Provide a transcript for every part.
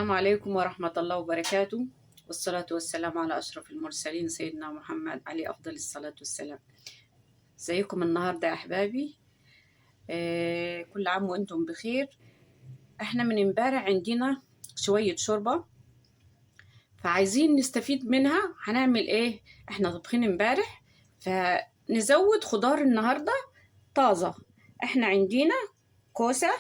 السلام عليكم ورحمة الله وبركاته، والصلاة والسلام على أشرف المرسلين سيدنا محمد عليه أفضل الصلاة والسلام. ازيكم النهاردة يا أحبابي؟ كل عام وأنتم بخير. احنا من امبارح عندنا شوية شوربة، فعايزين نستفيد منها. هنعمل ايه؟ احنا طبخين امبارح، فنزود خضار النهاردة طازة. احنا عندنا كوسة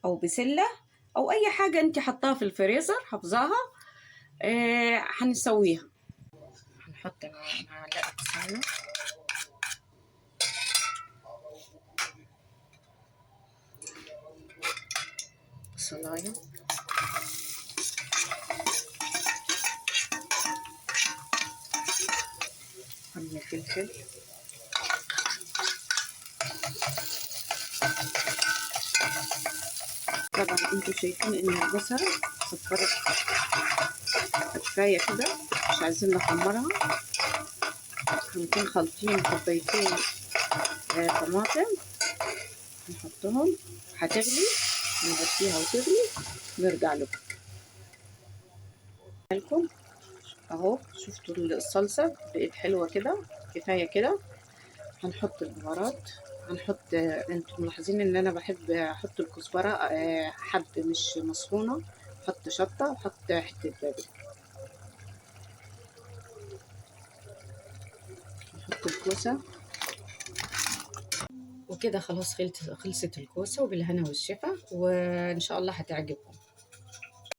أو بسلة أو أي حاجة انت حطاها في الفريزر حافظاها. هنسويها. هنحط معلقة سمنة، بصلاية، قرن فلفل، طبعا انتوا شايفين ان البصلة صفرت كفاية كده، مش عايزين نحمرها. هنكون خالطين كوبايتين طماطم، نحطهم هتغلي، نغطيها وتغلي نرجع لكم. اهو شفتوا الصلصة بقت حلوة كده، كفاية كده. هنحط البهارات، هنحط انتم ملاحظين ان انا بحب احط الكزبرة حب مش مصفونة، احط شطة واحط حتة بابل، نحط الكوسة وكده. خلاص خلصت الكوسة، وبالهنا والشفا، وان شاء الله هتعجبكم.